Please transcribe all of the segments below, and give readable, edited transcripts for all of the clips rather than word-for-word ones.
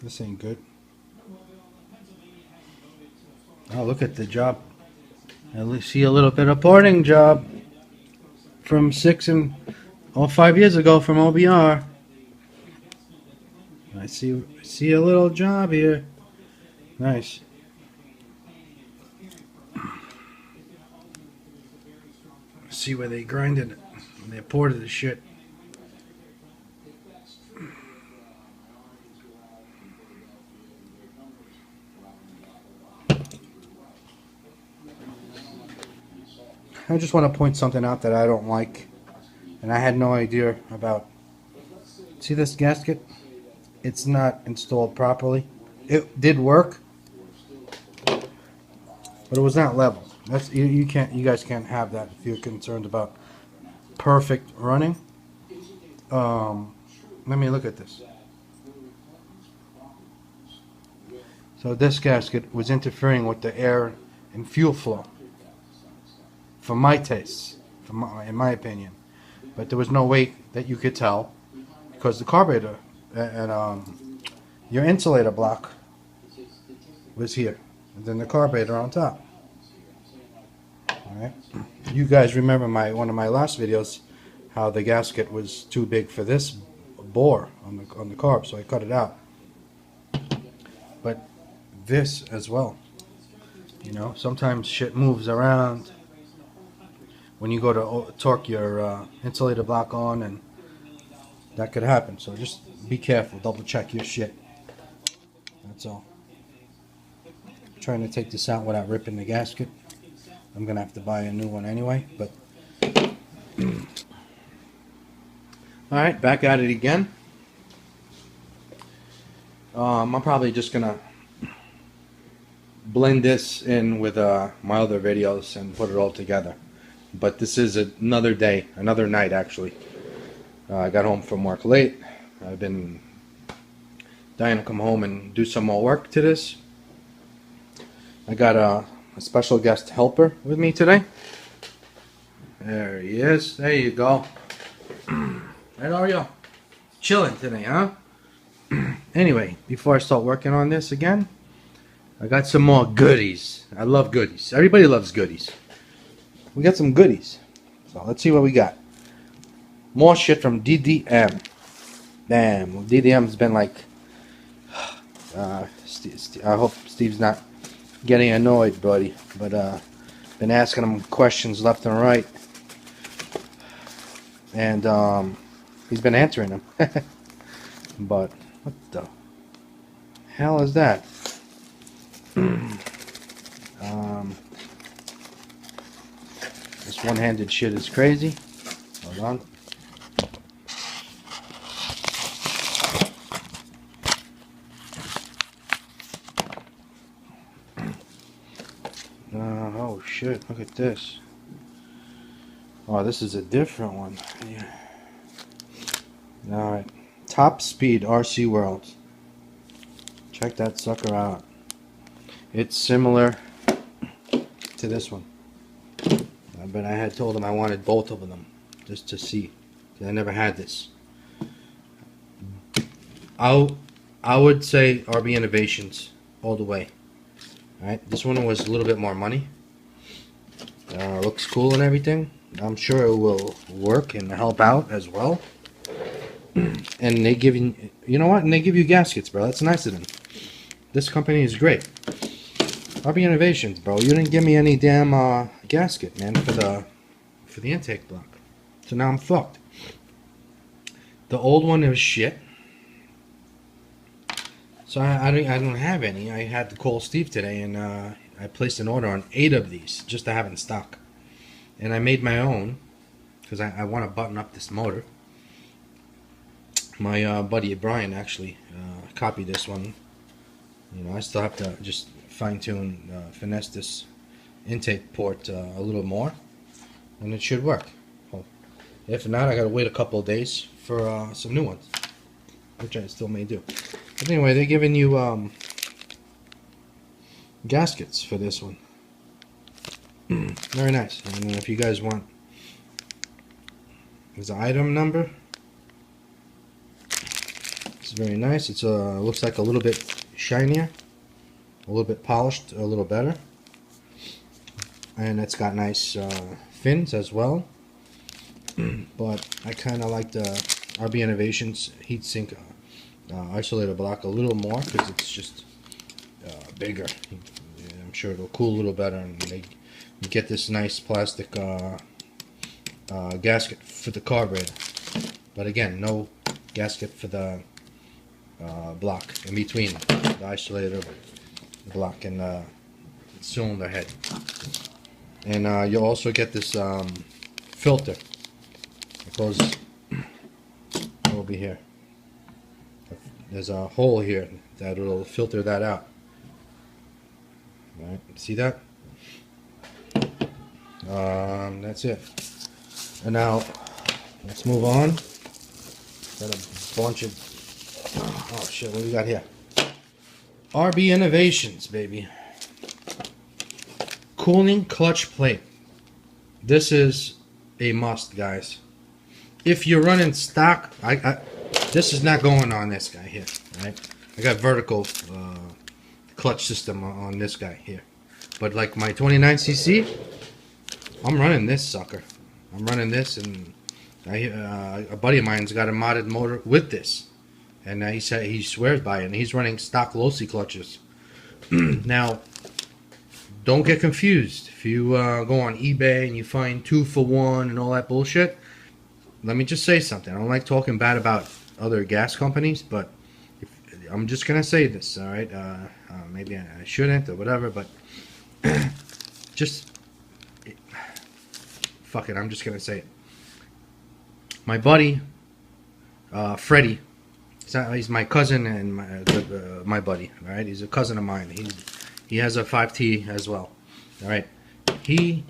This ain't good. Oh, look at the job. I see a little bit of porting job from 5 years ago from OBR. I see a little job here. Nice. See where they grinded it. They ported the shit. I just want to point something out that I don't like, and I had no idea about. See this gasket? It's not installed properly. It did work, but it was not level. That's you guys can't have that if you're concerned about perfect running. Let me look at this. So this gasket was interfering with the air and fuel flow. For my tastes, in my opinion, but there was no way that you could tell because the carburetor and your insulator block was here, and then the carburetor on top. All right, you guys remember one of my last videos, how the gasket was too big for this bore on the carb, so I cut it out. But this as well, you know, sometimes shit moves around when you go to torque your insulator block on, and that could happen. So just be careful, double check your shit. That's all. I'm trying to take this out without ripping the gasket. I'm gonna have to buy a new one anyway, but alright, back at it again. I'm probably just gonna blend this in with my other videos and put it all together. But this is another day, another night actually. I got home from work late. I've been dying to come home and do some more work to this. I got a special guest helper with me today. There he is. There you go. How are you? Chilling today, huh? Anyway, before I start working on this again, I got some more goodies. I love goodies. Everybody loves goodies. We got some goodies. So let's see what we got. More shit from DDM. Damn, DDM's been like... I hope Steve's not getting annoyed, buddy. But been asking him questions left and right. And he's been answering them. But what the hell is that? This one-handed shit is crazy. Hold on. Oh shit, look at this. Oh, this is a different one. Yeah. Alright. Top Speed RC World. Check that sucker out. It's similar to this one. But I had told him I wanted both of them just to see. I never had this. I would say RB Innovations all the way. Alright, this one was a little bit more money. Looks cool and everything. I'm sure it will work and help out as well. And they give you, you know what? And they give you gaskets, bro. That's nice of them. This company is great. RB Innovations, bro. You didn't give me any damn gasket, man, for the intake block. So now I'm fucked. The old one was shit. So I don't have any. I had to call Steve today, and I placed an order on 8 of these just to have in stock. And I made my own because I want to button up this motor. My buddy Brian actually copied this one. You know, I still have to just fine-tune, finesse this intake port a little more, and it should work. Well, if not, I gotta wait a couple of days for some new ones, which I still may do. But anyway, they're giving you gaskets for this one. Very nice. And if you guys want, there's an item number. It's very nice. It's looks like a little bit shinier, a little bit polished, a little better, and it's got nice fins as well. But I kind of like the RB Innovations heatsink isolator block a little more because it's just bigger. I'm sure it'll cool a little better, and you get this nice plastic gasket for the carburetor. But again, no gasket for the block in between the isolator block and the cylinder head. And you'll also get this filter. It goes over here. There's a hole here that will filter that out. Right, see that? That's it. And now let's move on. Got a bunch of oh shit, what do we got here? RB Innovations, baby. Cooling clutch plate. This is a must, guys. If you're running stock, this is not going on this guy here, right? I got vertical clutch system on this guy here, but like my 29cc, I'm running this sucker. I'm running this, and a buddy of mine's got a modded motor with this, and he said he swears by it, and he's running stock LOSI clutches. Now, don't get confused. If you go on eBay and you find 2 for 1 and all that bullshit, let me just say something. I don't like talking bad about other gas companies, but I'm just gonna say this, all right? Maybe I shouldn't or whatever, but just fuck it. I'm just gonna say it. My buddy, Freddie, he's my cousin and my buddy. All right, he's a cousin of mine. He has a 5T as well. All right, he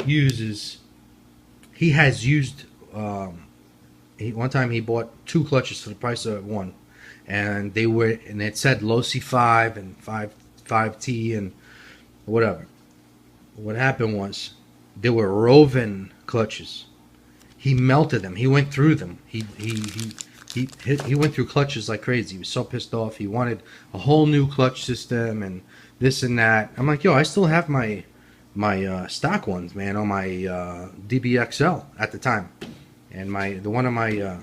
has used. One time he bought 2 clutches for the price of 1, and it said LOSI 5 and 5T and whatever. What happened was they were Roven clutches. He melted them. He went through them. He went through clutches like crazy. He was so pissed off. He wanted a whole new clutch system and this and that. I'm like, yo, I still have my stock ones, man, on my DBXL at the time. And the one of my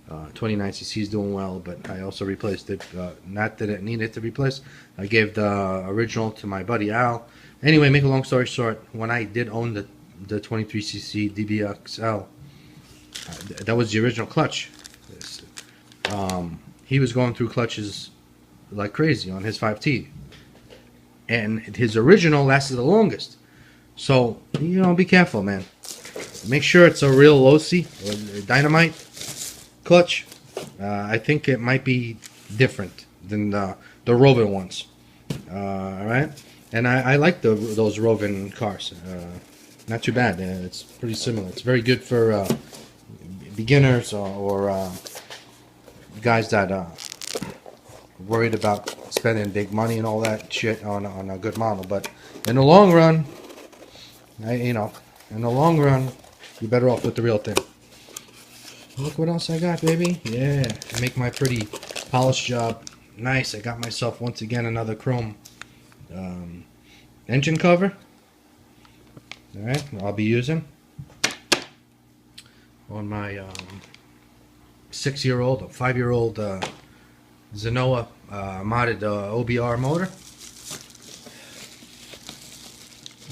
29cc is doing well, but I also replaced it. Not that it needed to replace. I gave the original to my buddy Al. Anyway, make a long story short, when I did own the 23cc DBXL, that was the original clutch. He was going through clutches like crazy on his 5T, and his original lasted the longest. So, you know, be careful, man. Make sure it's a real LOSI or Dynamite clutch. I think it might be different than the Roven ones. Alright? And I like those Roven cars. Not too bad. It's pretty similar. It's very good for beginners or guys that worried about spending big money and all that shit on a good model. But in the long run, you're better off with the real thing. Look what else I got, baby. Yeah, to make my pretty polish job nice, I got myself once again another chrome engine cover. Alright, I'll be using on my 6-year-old or 5-year-old Zenoa modded OBR motor.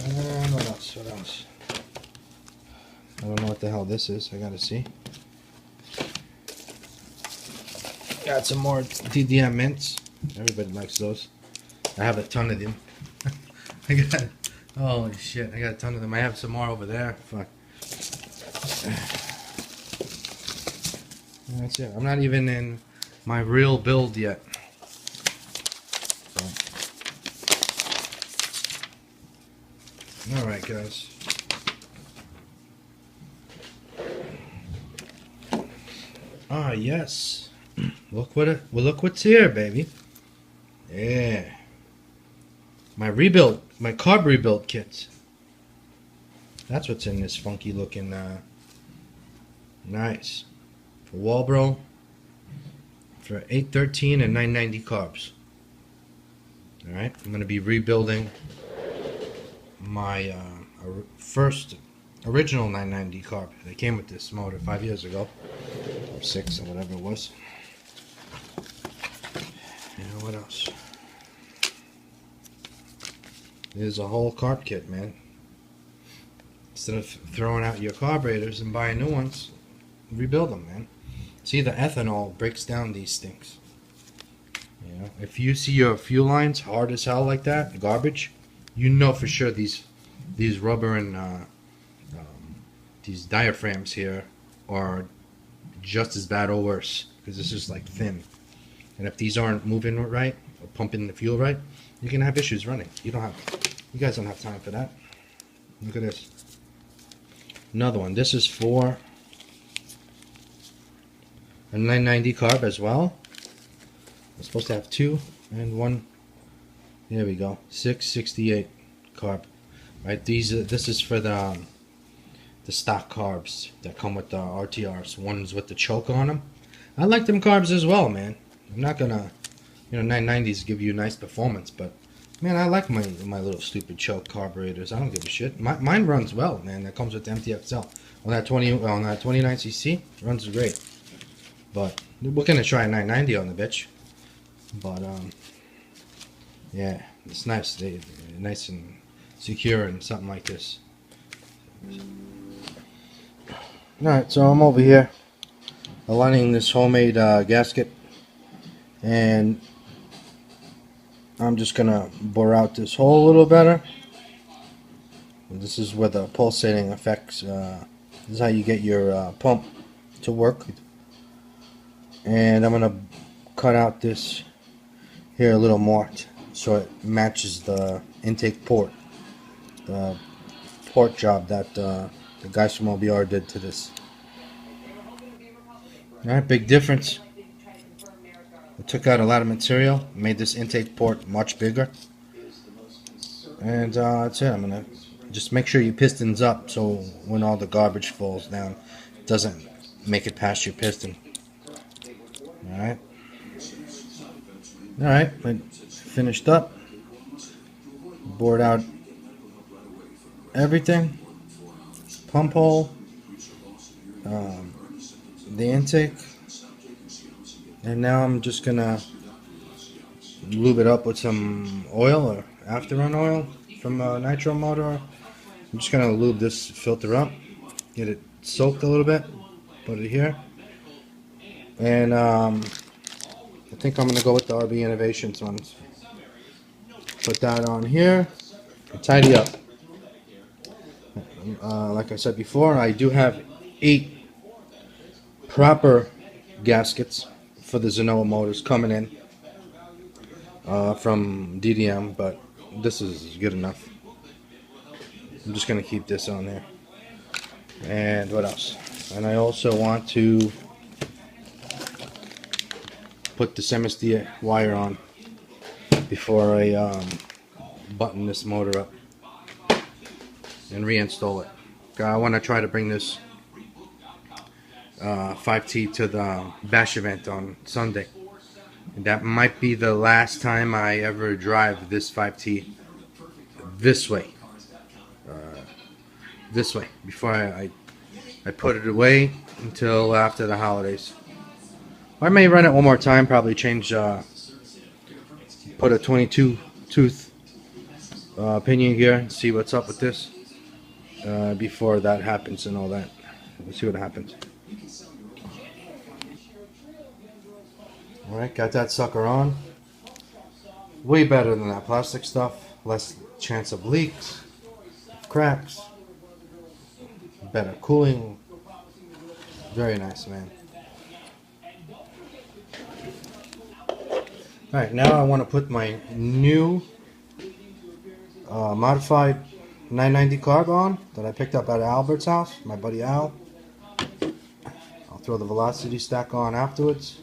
And what else? What else? I don't know what the hell this is. I gotta see. Got some more DDM mints. Everybody likes those. I have a ton of them. Holy shit, I got a ton of them. I have some more over there. Fuck. That's it. I'm not even in my real build yet. Alright, guys. Ah, yes. Look what's here, baby. Yeah. My carb rebuild kit. That's what's in this funky looking nice. For Walbro for 813 and 990 carbs. Alright, I'm going to be rebuilding my first original 990 carb that came with this motor 5 years ago, or 6 or whatever it was. And what else? There's a whole carb kit, man. Instead of throwing out your carburetors and buying new ones, rebuild them, man. See, the ethanol breaks down these things. You know, if you see your fuel lines hard as hell like that, garbage, you know for sure these rubber and these diaphragms here are just as bad or worse, because this is like thin. And if these aren't moving right or pumping the fuel right, you're gonna have issues running. You guys don't have time for that. Look at this. Another one. This is for a 990 carb as well. I'm supposed to have 2 and 1. There we go. 668 carb. Right. This is for the stock carbs that come with the RTRs. Ones with the choke on them. I like them carbs as well, man. I'm not gonna, 990s give you nice performance, but man, I like my little stupid choke carburetors. I don't give a shit. Mine runs well, man. That comes with the MTXL on that 29cc runs great. But we're gonna try a 990 on the bitch. But yeah, it's nice. They're nice and secure and something like this. Alright, so I'm over here aligning this homemade gasket, and I'm just gonna bore out this hole a little better. And this is where the pulsating affects. This is how you get your pump to work. And I'm gonna cut out this here a little more so it matches the intake port, the port job that the guys from OBR did to this. Alright, big difference. I took out a lot of material, made this intake port much bigger, and that's it. I'm gonna just make sure your piston's up so when all the garbage falls down, it doesn't make it past your piston. Alright, I finished up, bored out everything, pump hole, the intake, and now I'm just gonna lube it up with some oil or after-run oil from a nitro motor. I'm just gonna lube this filter up, get it soaked a little bit, put it here, and I think I'm gonna go with the RB Innovations ones. Put that on here, tidy up. Like I said before, I do have 8 proper gaskets for the Zenoa motors coming in from DDM, but this is good enough. I'm just gonna keep this on there. And what else? And I also want to put the MSD wire on before I button this motor up and reinstall it. I want to try to bring this 5T to the bash event on Sunday. And that might be the last time I ever drive this 5T this way. Before I put it away until after the holidays. I may run it one more time, probably change, put a 22 tooth pinion gear and see what's up with this before that happens and all that. We'll see what happens. Alright, got that sucker on. Way better than that plastic stuff. Less chance of leaks, cracks, better cooling. Very nice, man. Alright, now I want to put my new modified 990 carb on that I picked up at Albert's house, my buddy Al. I'll throw the velocity stack on afterwards.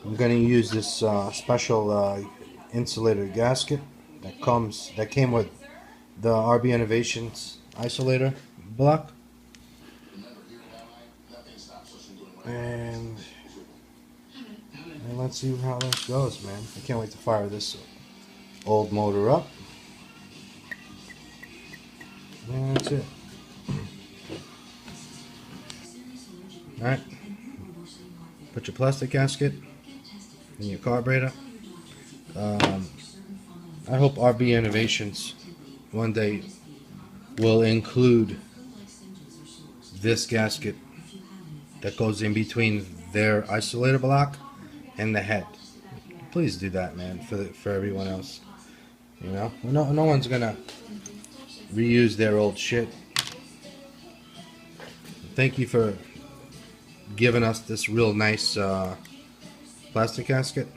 I'm going to use this special insulator gasket that came with the RB Innovations isolator block. And let's see how this goes, man. I can't wait to fire this old motor up. And that's it. Alright. Put your plastic gasket in your carburetor. I hope RB Innovations one day will include this gasket that goes in between their isolator block and the head. Please do that, man, for everyone else. You know, no one's gonna reuse their old shit. Thank you for giving us this real nice plastic gasket.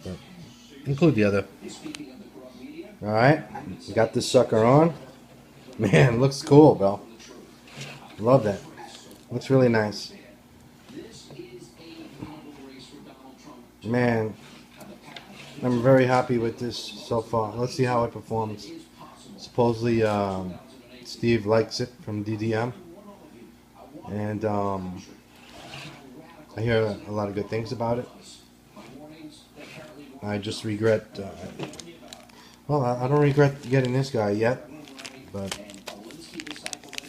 But include the other. Alright, got this sucker on. Man, looks cool, bro. Love that. Looks really nice. Man, I'm very happy with this so far. Let's see how it performs. Supposedly, Steve likes it from DDM. And I hear a lot of good things about it. I just regret, well, I don't regret getting this guy yet, but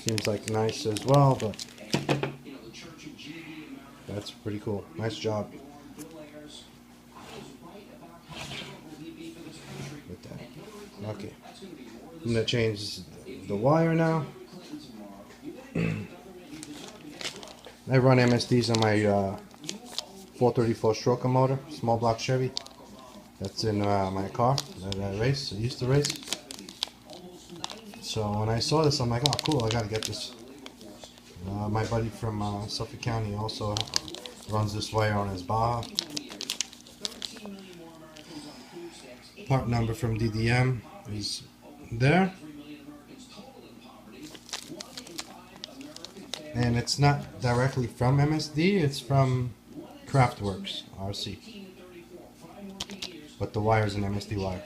seems like nice as well, but that's pretty cool. Nice job with that. Okay, I'm going to change the wire now. I run MSDs on my 434 stroker motor, small block Chevy. That's in my car that I race. I used to race. So when I saw this, I'm like, oh, cool! I gotta get this. My buddy from Suffolk County also runs this wire on his Baja. Part number from DDM is there. And it's not directly from MSD, it's from Craftworks RC. But the wire is an MSD wire.